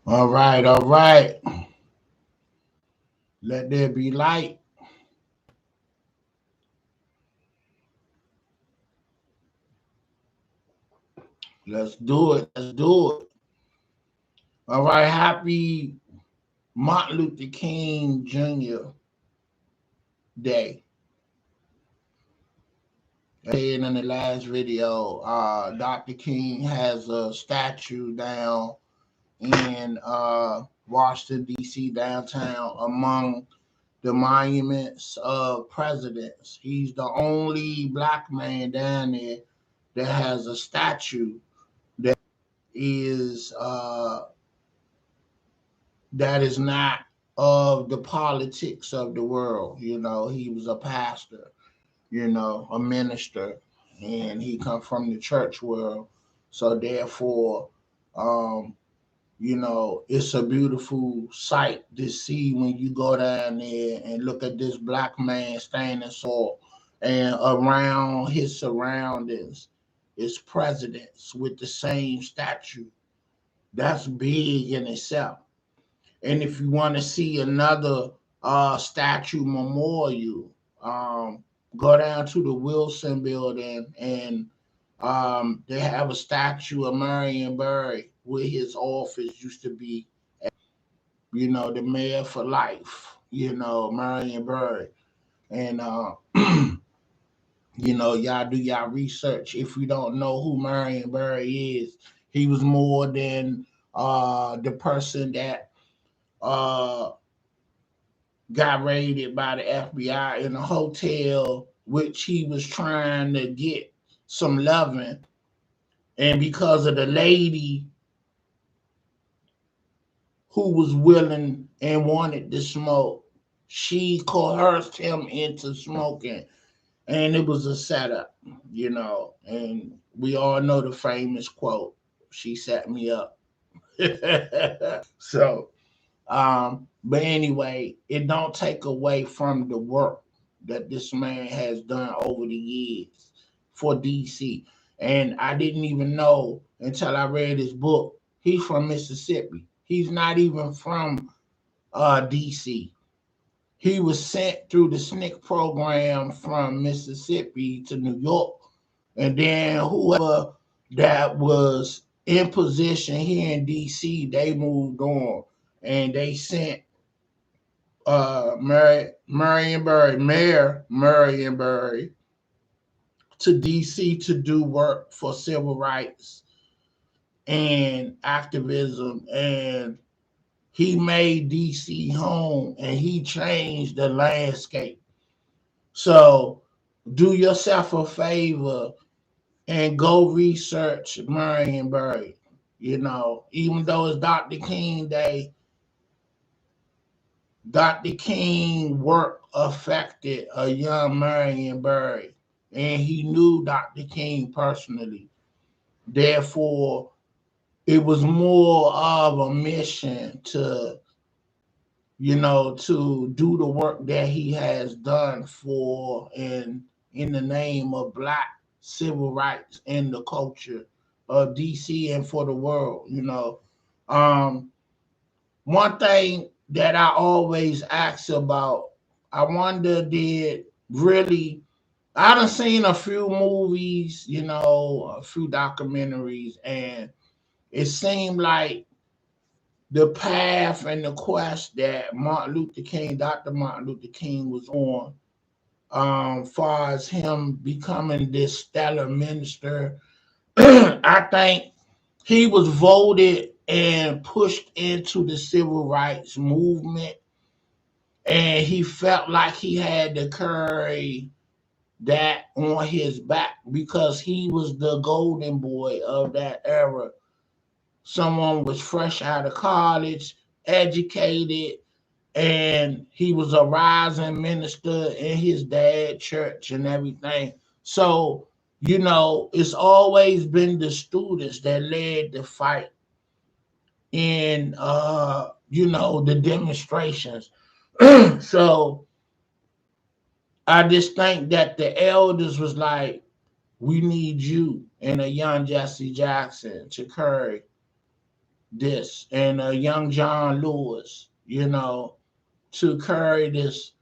All right, all right. Let there be light. Let's do it. Let's do it. All right. Happy Martin Luther King Jr. Day. And in the last video, Dr. King has a statue down in Washington, D.C., downtown, among the monuments of presidents. He's the only black man down there that has a statue that is not of the politics of the world. You know, he was a pastor, you know, a minister, and he come from the church world. So therefore, um, you know, it's a beautiful sight to see when you go down there and look at this black man standing so, and around his surroundings is presidents with the same statue. That's big in itself. And if you want to see another statue memorial, go down to the Wilson Building, and they have a statue of Marion Barry where his office used to be. You know, the mayor for life. You know, Marion Barry, and you know, y'all do y'all research. If you don't know who Marion Barry is, he was more than the person that uh got raided by the FBI in a hotel, which he was trying to get some loving. And because of the lady who was willing and wanted to smoke, she coerced him into smoking. And it was a setup, you know. And we all know the famous quote, she set me up. So but anyway, it don't take away from the work that this man has done over the years for DC. And I didn't even know until I read his book. He's from Mississippi. He's not even from DC. He was sent through the SNCC program from Mississippi to New York. And then whoever that was in position here in DC, they moved on, and they sent Mayor Marion Barry to DC to do work for civil rights and activism. And he made DC home, and he changed the landscape. So do yourself a favor and go research Marion Barry. You know, even though it's Dr. King Day, Dr. King work affected a young Marion Barry, and he knew Dr. King personally. Therefore, it was more of a mission to, you know, to do the work that he has done for and in the name of black civil rights and the culture of DC and for the world, you know. Um, One thing that I always ask about, I wonder, did really, I done seen a few movies, you know, a few documentaries, and it seemed like the path and the quest that Martin Luther King, Dr. Martin Luther King was on, far as him becoming this stellar minister, I think he was voted and pushed into the civil rights movement, and he felt like he had to carry that on his back because he was the golden boy of that era. Someone was fresh out of college, educated, and he was a rising minister in his dad church and everything. So, you know, it's always been the students that led the fight in you know, the demonstrations. So I just think that the elders was like, we need you and a young Jesse Jackson to carry this, and young John Lewis, to carry this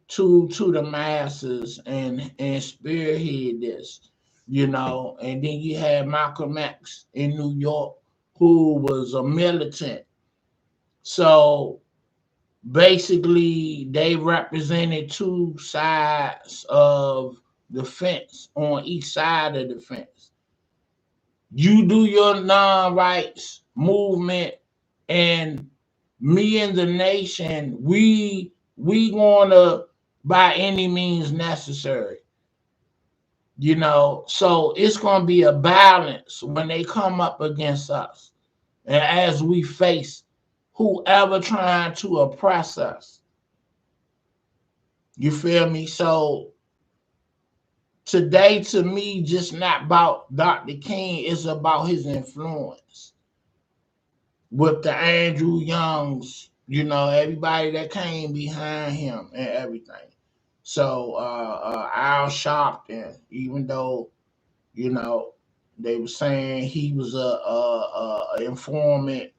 to the masses and spearhead this, and then you had Malcolm X in New York, who was a militant. So basically, they represented two sides of the fence on each side of the fence. You do your non-rights movement, and me and the nation, we gonna by any means necessary. So it's gonna be a balance when they come up against us, and as we face whoever trying to oppress us. You feel me? So today, to me, just not about Dr. King, it's about his influence with the Andrew Youngs, everybody that came behind him and everything. So Al Sharpton, even though, you know, they were saying he was a informant,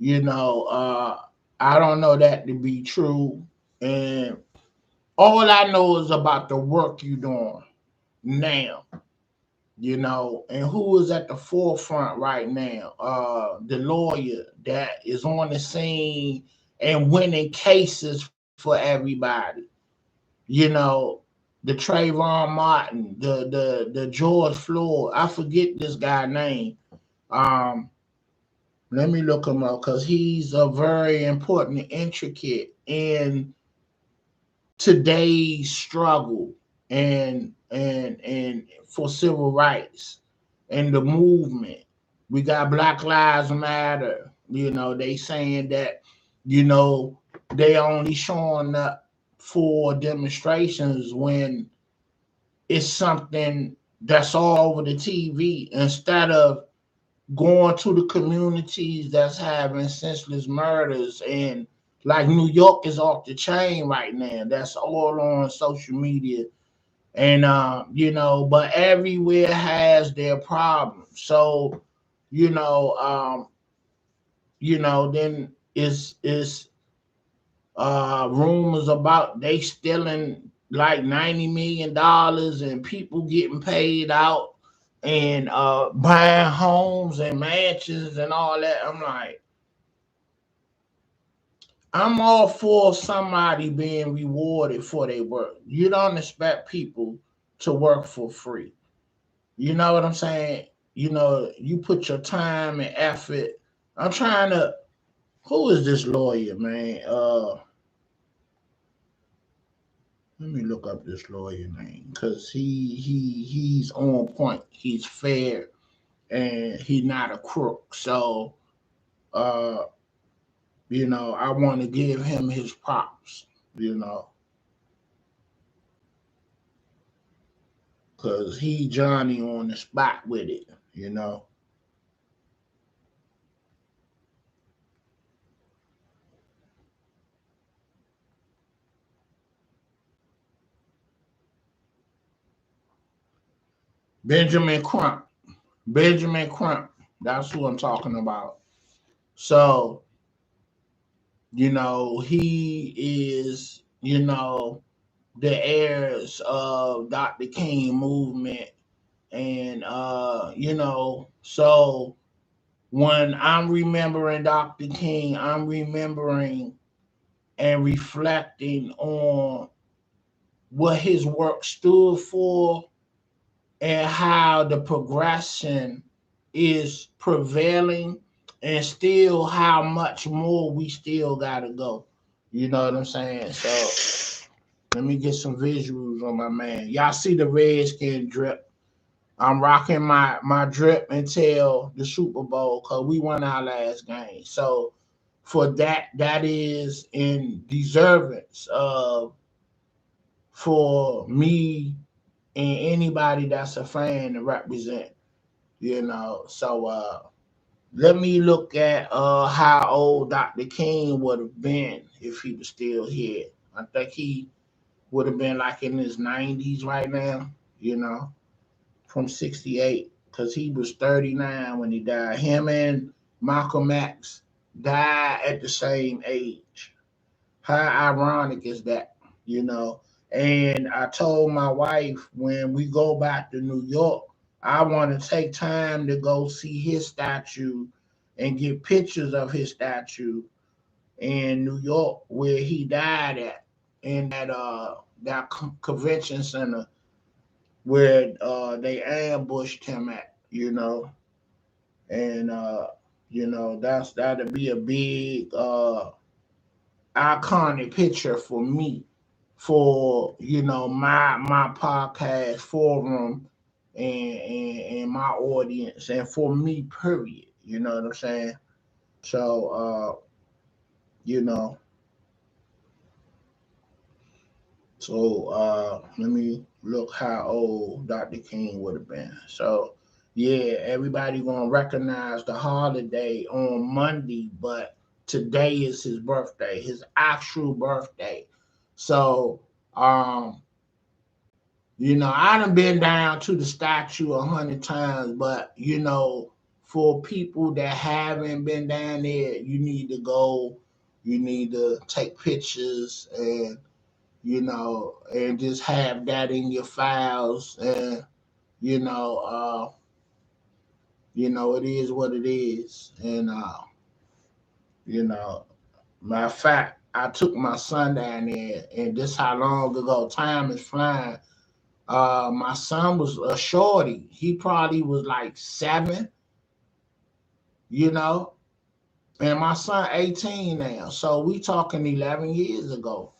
I don't know that to be true. And all I know is about the work you doing now, and who is at the forefront right now? The lawyer that is on the scene and winning cases for everybody. You know, the Trayvon Martin, the George Floyd. I forget this guy's name. Um, Let me look him up because he's a very important, intricate in today's struggle and for civil rights and the movement. We got Black Lives Matter. They saying that, you know, they only showing up for demonstrations when it's something that's all over the TV instead of going to the communities that's having senseless murders, and like New York is off the chain right now. That's all on social media, and but everywhere has their problems. So you know, then it's rumors about they stealing like $90 million and people getting paid out and buying homes and mansions and all that. I'm like, I'm all for somebody being rewarded for their work. You don't expect people to work for free. You know what I'm saying? You put your time and effort. I'm trying to. Who is this lawyer, man? Let me look up this lawyer name because he's on point. He's fair and he's not a crook. So, uh, I want to give him his props. You know, because he Johnny on the spot with it. Benjamin Crump. Benjamin Crump. That's who I'm talking about. So, he is, the heirs of Dr. King movement. And so when I'm remembering Dr. King, I'm remembering and reflecting on what his work stood for and how the progression is prevailing and still how much more we still gotta go. You know what I'm saying? So let me get some visuals on my man. Y'all see the Redskin drip. I'm rocking my drip until the Super Bowl because we won our last game. So for that is in deservance of for me and anybody that's a fan to represent. So let me look at how old Dr. King would have been if he was still here. I think he would have been like in his 90s right now, from 68, because he was 39 when he died. Him and Malcolm X died at the same age. How ironic is that? You know. And I told my wife when we go back to New York, I want to take time to go see his statue and get pictures of his statue in New York where he died at, in that convention center where they ambushed him at, you know. And you know, that'd be a big iconic picture for me, for my podcast forum, and my audience, and for me period, you know what I'm saying. So you know let me look how old Dr. King would have been. So yeah, everybody gonna recognize the holiday on Monday, but today is his birthday, his actual birthday. So I done been down to the statue 100 times, but for people that haven't been down there, you need to go. You need to take pictures, and just have that in your files, and you know, it is what it is, and you know, matter of fact, I took my son down there, and this how long ago, time is flying. My son was a shorty. He probably was like 7, you know, and my son 18 now. So we talking 11 years ago.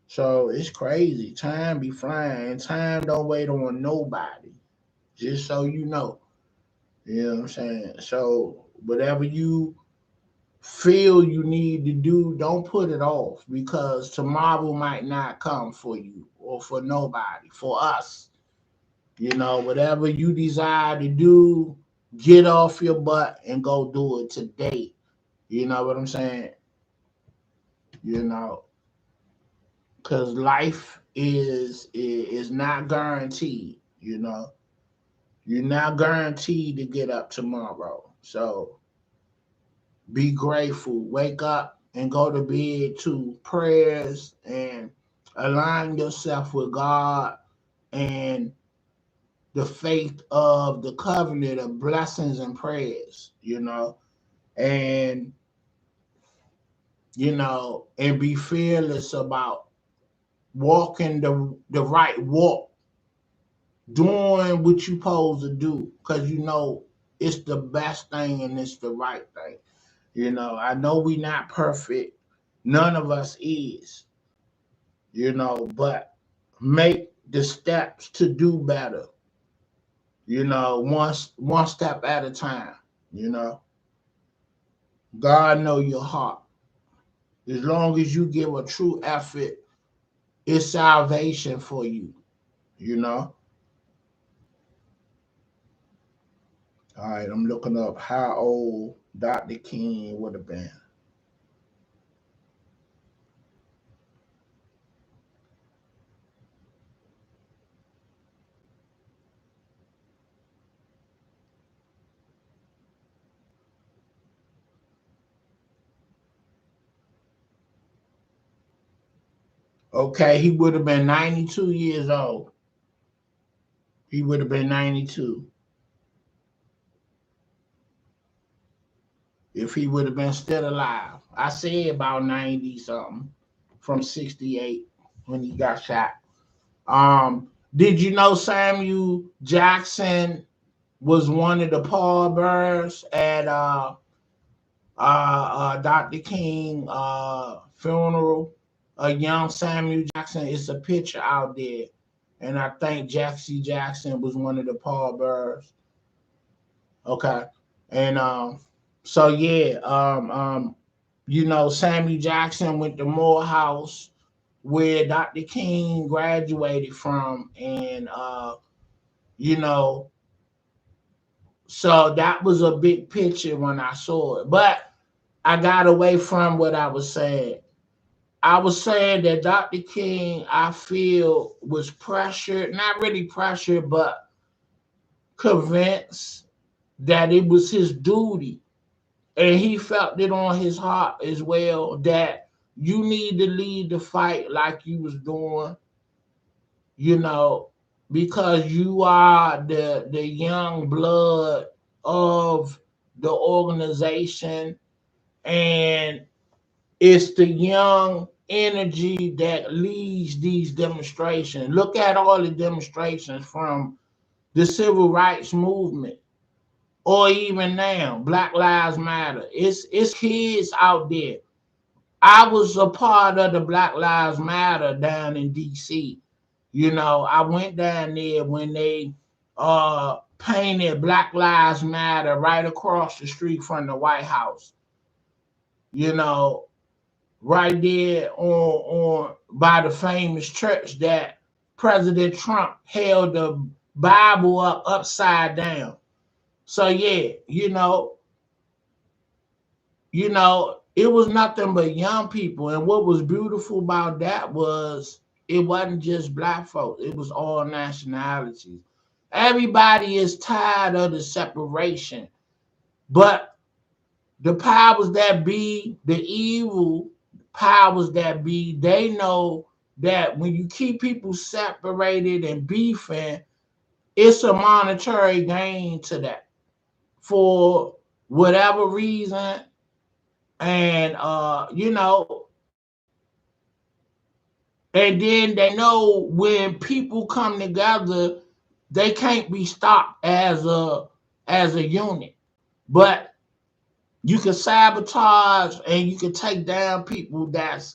So it's crazy. Time be flying, and time don't wait on nobody. Just so you know. You know what I'm saying? So whatever you feel you need to do, don't put it off, because tomorrow might not come for you or for nobody, for us. Whatever you desire to do, get off your butt and go do it today. You know what I'm saying? You know, because life is not guaranteed. You're not guaranteed to get up tomorrow. So be grateful. Wake up and go to bed to prayers, and align yourself with God and the faith of the covenant of blessings and prayers, and and be fearless about walking the right walk, doing what you supposed to do, because it's the best thing and it's the right thing. I know we not perfect. None of us is, but make the steps to do better, one step at a time, you know. God know your heart. As long as you give a true effort, it's salvation for you, you know. All right, I'm looking up how old Dr. King would have been. Okay, he would have been 92 years old. He would have been 92 if he would have been still alive. I say about 90 something, from 68 when he got shot. Did you know Samuel Jackson was one of the pallbearers at Dr. King funeral? A young Samuel Jackson. It's a picture out there, and I think Jesse Jackson was one of the pallbearers. Okay, and so yeah, Samuel Jackson went to Morehouse, where Dr. King graduated from, and you know, so that was a big picture when I saw it. But I got away from what I was saying. I was saying that Dr. King, I feel, was pressured, not really pressured, but convinced that it was his duty and he felt it on his heart as well that you need to lead the fight like you was doing, you know, because you are the young blood of the organization, and it's the young energy that leads these demonstrations. Look at all the demonstrations from the civil rights movement, or even now, Black Lives Matter. It's kids out there. I was a part of the Black Lives Matter down in DC. You know, I went down there when they painted Black Lives Matter right across the street from the White House. You know, right there on by the famous church that President Trump held the Bible up upside down. So yeah, it was nothing but young people. And what was beautiful about that was it wasn't just black folks, it was all nationalities. Everybody is tired of the separation. But the powers that be, the evil powers that be, they know that when you keep people separated and beefing, it's a monetary gain to that for whatever reason. And and then they know when people come together, they can't be stopped as a unit. But you can sabotage and you can take down people that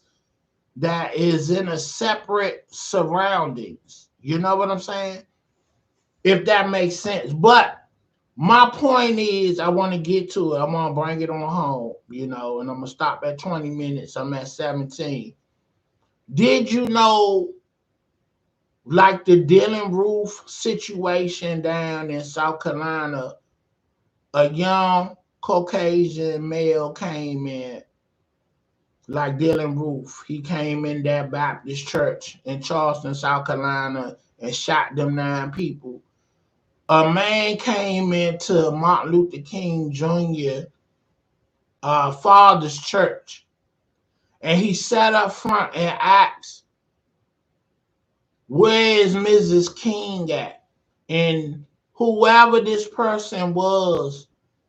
is in a separate surroundings. You know what I'm saying? If that makes sense. But my point is, I want to get to it. I want to bring it on home, and I'm going to stop at 20 minutes. I'm at 17. Did you know, like the Dylan Roof situation down in South Carolina, a young Caucasian male came in, like Dylan Roof. He came in that Baptist church in Charleston, South Carolina, and shot them 9 people. A man came into Martin Luther King Jr. Father's church, and he sat up front and asked, "Where is Mrs. King at?" And whoever this person was,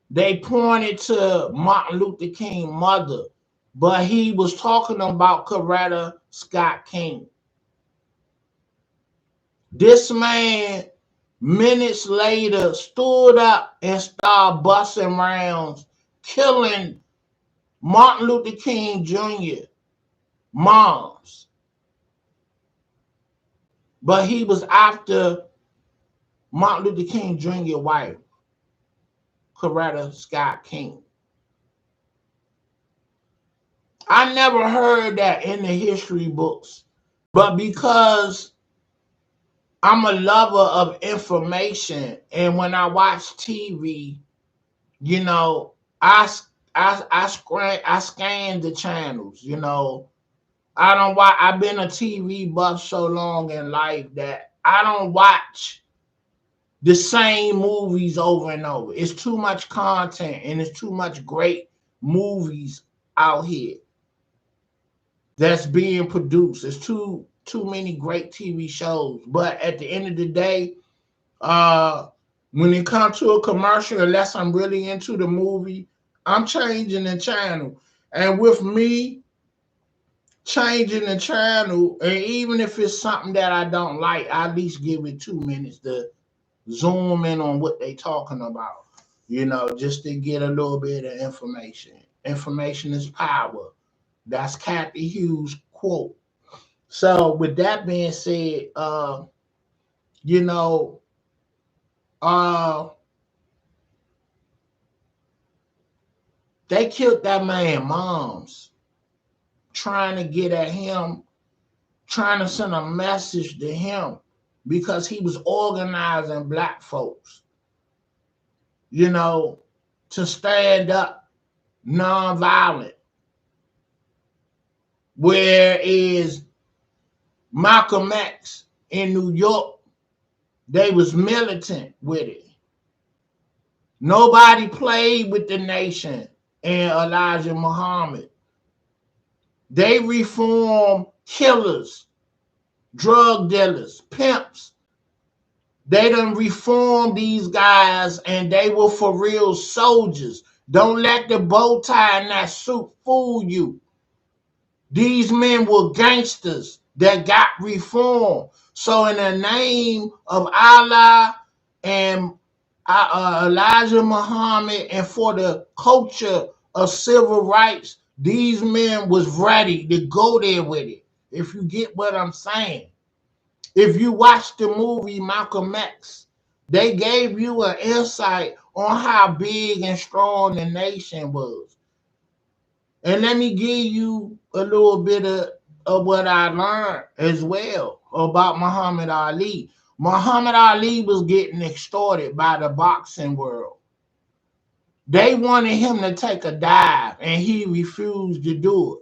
they pointed to Martin Luther King's mother, but he was talking about Coretta Scott King. This man, minutes later, stood up and started busting rounds, killing Martin Luther King Jr. moms. But he was after Martin Luther King Jr. wife, Coretta Scott King. I never heard that in the history books, but because I'm a lover of information, and when I watch TV, you know, I scan the channels. I don't watch. I've been a TV buff so long in life that I don't watch the same movies over and over. It's too much content, and it's too much great movies out here that's being produced. There's too many great TV shows. But at the end of the day, when it comes to a commercial, unless I'm really into the movie, I'm changing the channel. And with me changing the channel, and even if it's something that I don't like, I at least give it 2 minutes to zoom in on what they talking about, just to get a little bit of information. Information is power. That's Kathy Hughes' quote. So with that being said, you know, they killed that man moms, trying to get at him, trying to send a message to him because he was organizing black folks, to stand up nonviolent. Whereas Malcolm X in New York, they was militant with it. Nobody played with the nation and Elijah Muhammad. They reform killers, drug dealers, pimps. They done reform these guys, and they were for real soldiers. Don't let the bow tie and that suit fool you. These men were gangsters that got reformed. So in the name of Allah and Elijah Muhammad, and for the culture of civil rights, these men was ready to go there with it. If you get what I'm saying. If you watch the movie Malcolm X, they gave you an insight on how big and strong the nation was. And let me give you a little bit of what I learned as well about Muhammad Ali. Muhammad Ali was getting extorted by the boxing world. They wanted him to take a dive, and he refused to do it.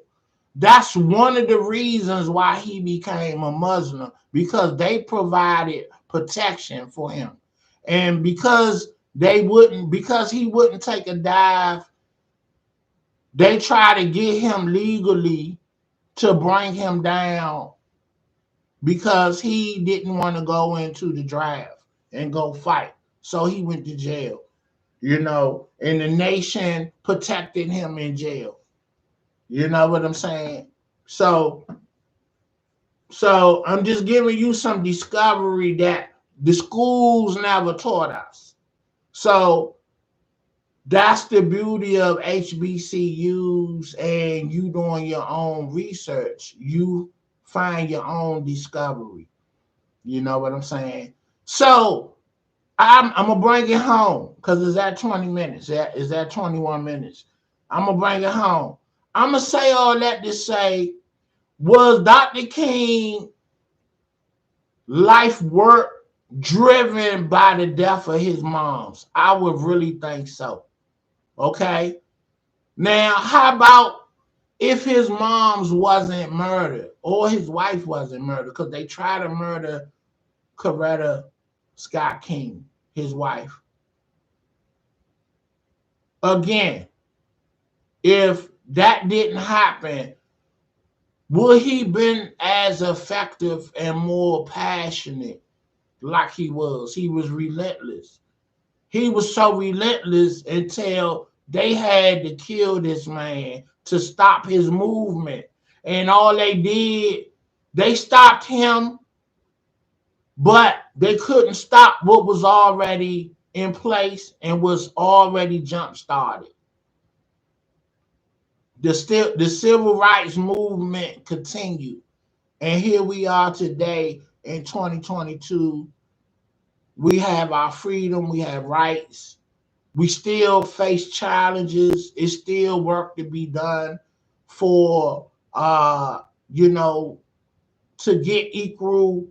That's one of the reasons why he became a Muslim, because they provided protection for him. And because he wouldn't take a dive, they tried to get him legally to bring him down, because he didn't want to go into the draft and go fight. So he went to jail, and the nation protected him in jail. You know what I'm saying? So I'm just giving you some discovery that the schools never taught us. So that's the beauty of HBCUs and you doing your own research. You find your own discovery. You know what I'm saying? So I'm going to bring it home, because it's at 20 minutes. It's at 21 minutes. I'm going to bring it home. I'm going to say all that to say, was Dr. King life work driven by the death of his moms? I would really think so. Okay? Now, how about if his moms wasn't murdered, or his wife wasn't murdered, because they tried to murder Coretta Scott King, his wife. Again, if that didn't happen, would he been as effective and more passionate like he was? He was relentless. He was so relentless until they had to kill this man to stop his movement. And all they did, they stopped him, but they couldn't stop what was already in place and was already jump-started. The civil rights movement continued. And here we are today in 2022. We have our freedom. We have rights. We still face challenges. It's still work to be done for, to get equal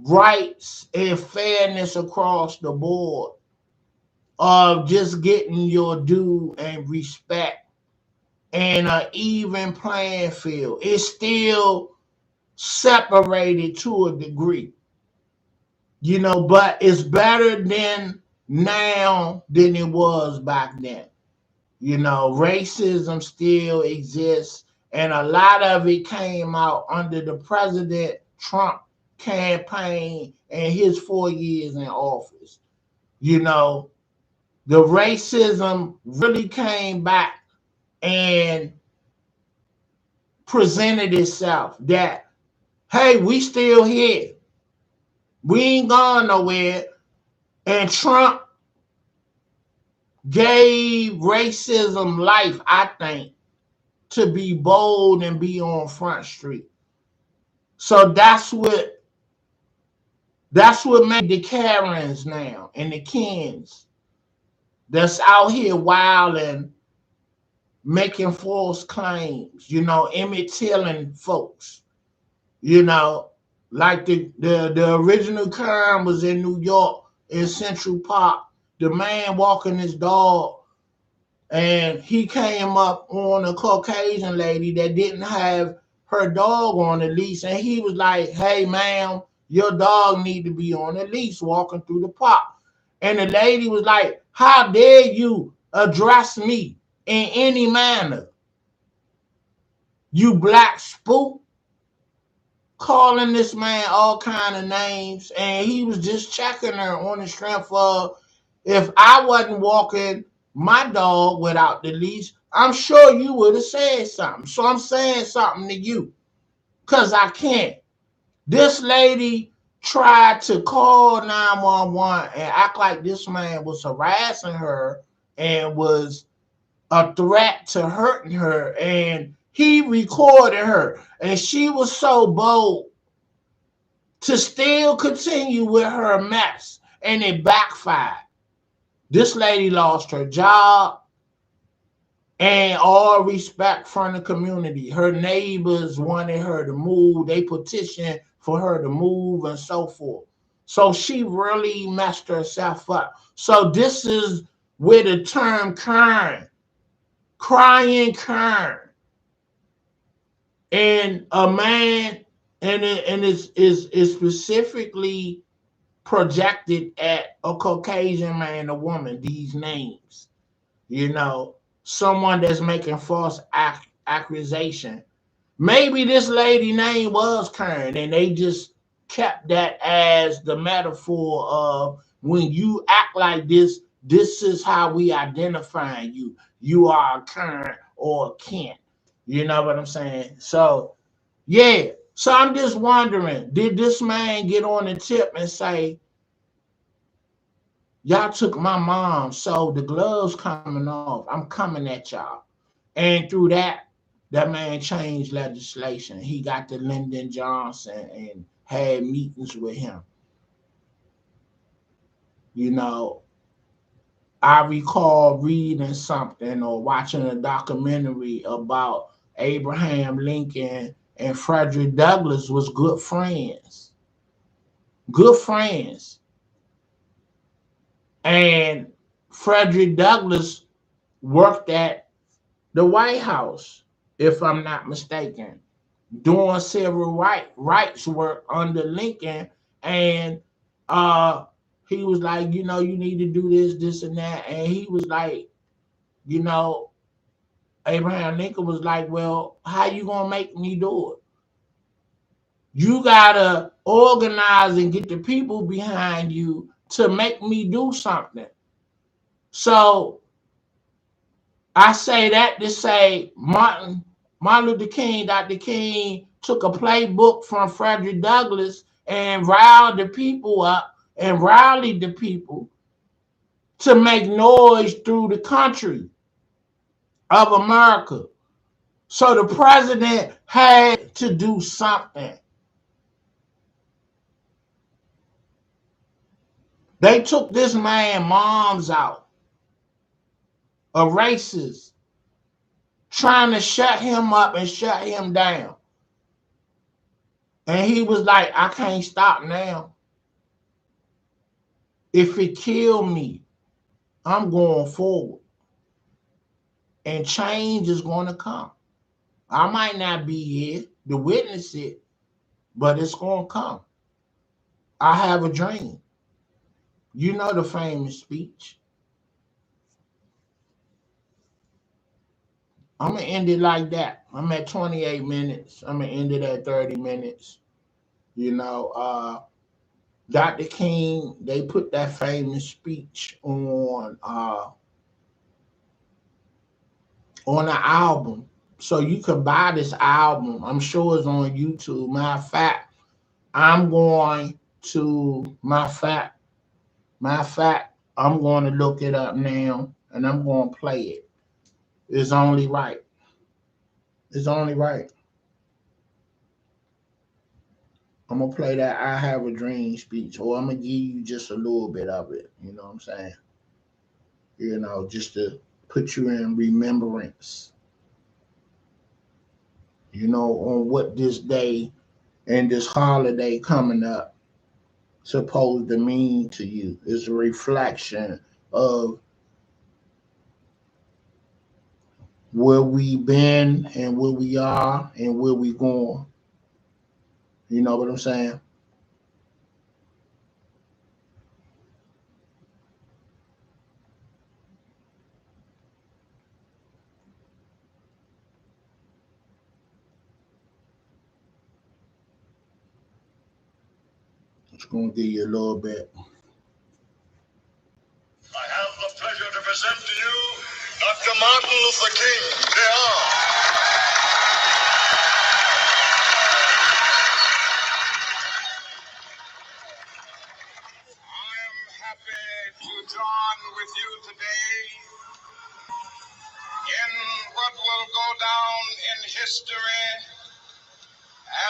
rights and fairness across the board, of just getting your due and respect and an even playing field. It's still separated to a degree, but it's better than now than it was back then. Racism still exists, and a lot of it came out under the President Trump campaign and his 4 years in office. The racism really came back and presented itself that, hey, we still here. We ain't gone nowhere. And Trump gave racism life, I think, to be bold and be on Front Street. So that's what made the Karens now and the Kens that's out here wilding, making false claims, Emmett Tilling folks, like the original crime was in New York in Central Park. The man walking his dog, and he came up on a Caucasian lady that didn't have her dog on the leash, and he was like, hey, ma'am, your dog need to be on the leash walking through the park. And the lady was like, how dare you address me in any manner. You black spook, calling this man all kind of names, and he was just checking her on the strength of, if I wasn't walking my dog without the leash, I'm sure you would have said something. So I'm saying something to you, because I can't. This lady tried to call 911 and act like this man was harassing her and was a threat to hurting her, and he recorded her, and she was so bold to still continue with her mess, and it backfired. This lady lost her job and all respect from the community. Her neighbors wanted her to move. They petitioned for her to move and so forth. So she really messed herself up. So this is where the term Karen, crying Karen, and a man, and it's specifically projected at a Caucasian man, a woman, these names, someone that's making false accusation. Maybe this lady name was Karen, and they just kept that as the metaphor of, when you act like this is how we identify you. You are a Karen or a Kent. You know what I'm saying? So, yeah. So I'm just wondering, did this man get on the tip and say, y'all took my mom, so the gloves coming off, I'm coming at y'all. And through that man changed legislation. He got to Lyndon Johnson and had meetings with him. You know, I recall reading something or watching a documentary about Abraham Lincoln and Frederick Douglass was good friends. Good friends. And Frederick Douglass worked at the White House, if I'm not mistaken, doing civil rights work under Lincoln. And he was like, you need to do this, and that. And he was like, you know, Abraham Lincoln was like, well, how you gonna make me do it? You gotta organize and get the people behind you to make me do something. So I say that to say Martin Luther King, Dr. King took a playbook from Frederick Douglass and riled the people up and rallied the people to make noise through the country of America. So the president had to do something. They took this man moms out of racists, trying to shut him up and shut him down. And he was like, I can't stop now. If it kill me, I'm going forward. And change is going to come. I might not be here to witness it, but it's going to come. I have a dream. You know the famous speech. I'm going to end it like that. I'm at 28 minutes. I'm going to end it at 30 minutes. Dr. King, they put that famous speech on an album. So you can buy this album. I'm sure it's on YouTube. Matter of fact, I'm going to I'm going to look it up now and I'm going to play it. It's only right. It's only right. I'm going to play that I Have a Dream speech, or I'm going to give you just a little bit of it. You know what I'm saying? Just to put you in remembrance, on what this day and this holiday coming up supposed to mean to you. It's a reflection of where we been and where we are and where we going. You know what I'm saying? Just gonna give you a little bit. I have the pleasure to present to you Dr. Martin Luther King, Jr. I am happy to join with you today in what will go down in history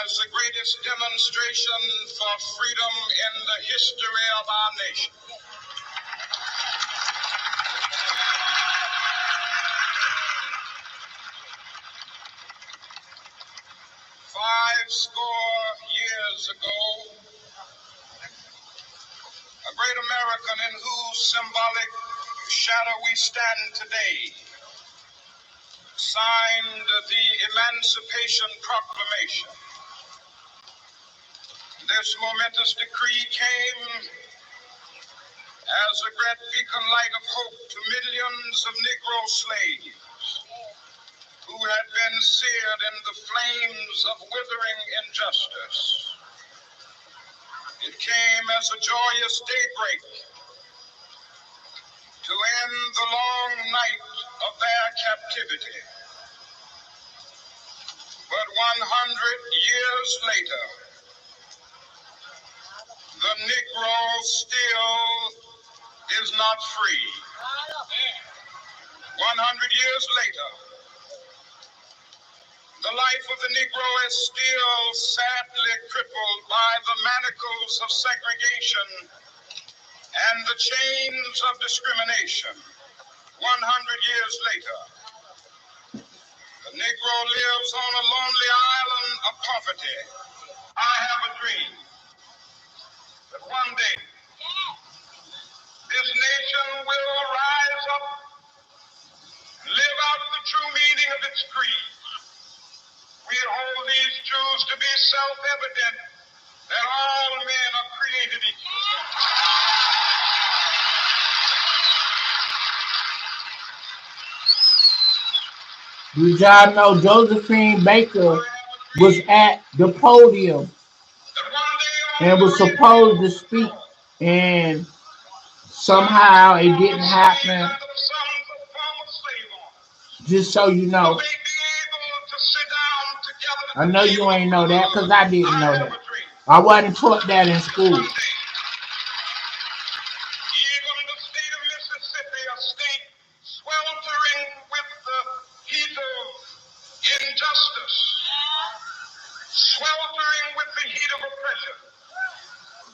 as the greatest demonstration for freedom in the history of our nation. 50 years ago, a great American in whose symbolic shadow we stand today signed the Emancipation Proclamation. This momentous decree came as a great beacon light of hope to millions of Negro slaves who had been seared in the flames of withering injustice. It came as a joyous daybreak to end the long night of their captivity. But 100 years later, the Negro still is not free. 100 years later, the life of the Negro is still sadly crippled by the manacles of segregation and the chains of discrimination. 100 years later, the Negro lives on a lonely island of poverty. I have a dream that one day this nation will rise up, live out the true meaning of its creed. We hold these truths to be self-evident, that all men are created equal. Did y'all know Josephine Baker was at the podium and was supposed to speak, and somehow it didn't happen? Just so you know. I know you ain't know that because I didn't know that. I wasn't taught that in school. Even the state of Mississippi, a state sweltering with the heat of injustice, sweltering with the heat of oppression,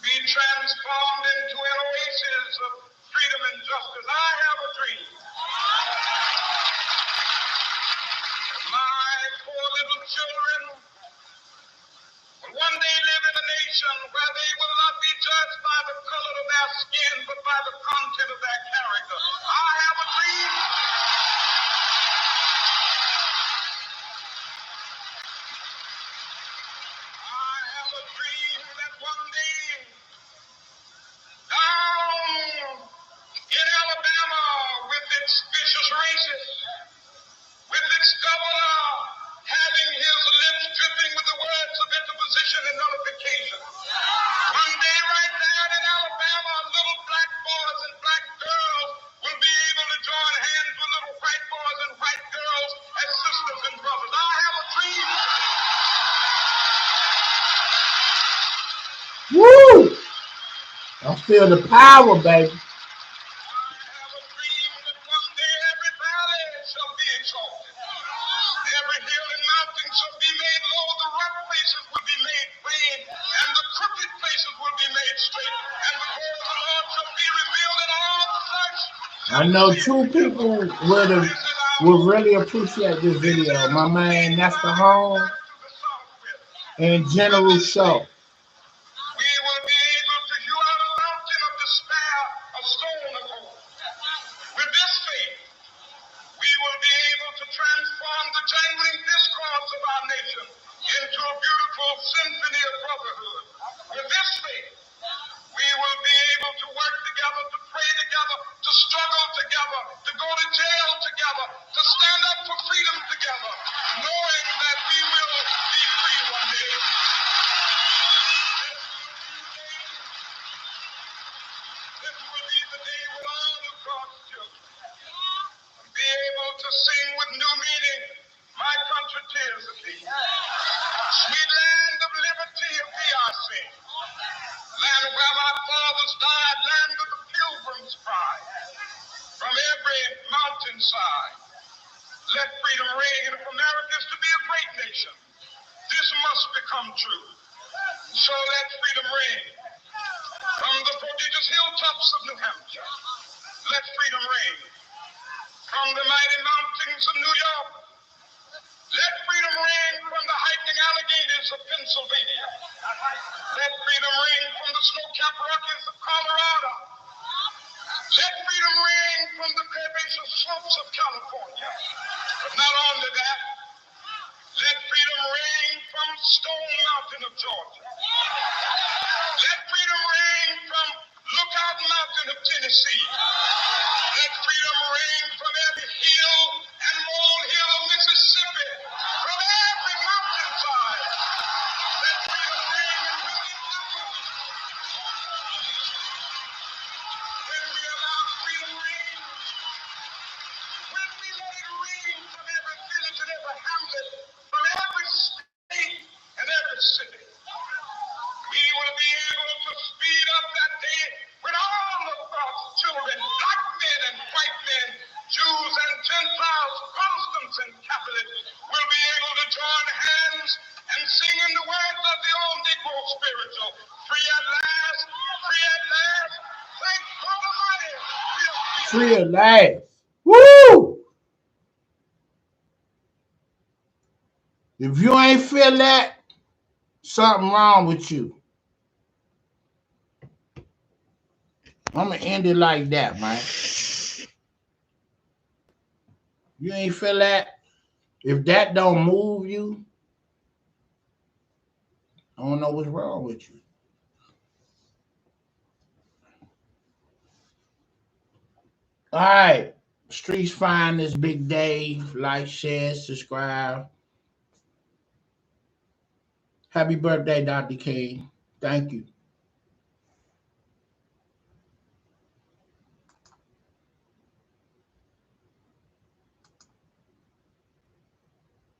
be transformed into an oasis of freedom and justice. I have a dream. My poor little children will one day live in a nation where they will not be judged by the color of their skin, but by the content of their character. I have a dream. I have a dream that one day down in Alabama, with its vicious races, with its governor having his lips dripping with the words of interposition and nullification. One day right there in Alabama, little black boys and black girls will be able to join hands with little white boys and white girls as sisters and brothers. I have a dream. Woo! I feel the power, baby. I have a dream that one day every valley shall be exalted. Every hill and mountain shall be made low, the rough places will be made plain, and the crooked places will be made straight, and the glory of the Lord shall be revealed in all flesh. I know two people would really appreciate this video. My man Nestor Home and General Show. We will be able to hew out a mountain of despair, a stone of hope. With this faith, we will be able to transform the jangling discords of our nation into a beautiful symphony of brotherhood. With this faith, we will be able to work together, to pray together, to struggle together, to go to jail together, to stand up for freedom together, knowing that we will be free one day. mountainside. Let freedom ring, and if America is to be a great nation, this must become true. So let freedom ring from the prodigious hilltops of New Hampshire. Let freedom ring from the mighty mountains of New York. Let freedom ring from the hiking Alleghenies of Pennsylvania. Let freedom ring from the snow-capped Rockies of Colorado. Let freedom ring from the curvaceous slopes of California. But not only that, let freedom ring from Stone Mountain of Georgia. Let freedom ring from Lookout Mountain of Tennessee. Let freedom ring from every hill and molehill of Mississippi, from every mountainside. Let freedom ring in Mississippi. When we allow freedom ring, when we let it ring from every village and every hamlet, from every state and every city, we will be able to speed up that day when all of God's children, black men and white men, Jews and Gentiles, Protestants and Catholics, will be able to join hands and sing in the words of the old Negro spiritual, free at last, free at last, thank God Almighty, we are Free at last. Woo! If you ain't feel that, something wrong with you. I'm gonna end it like that, man. You ain't feel that? If that don't move you, I don't know what's wrong with you. All right. Streets Finest, Big Dave. Like, share, subscribe. Happy birthday, Dr. King. Thank you.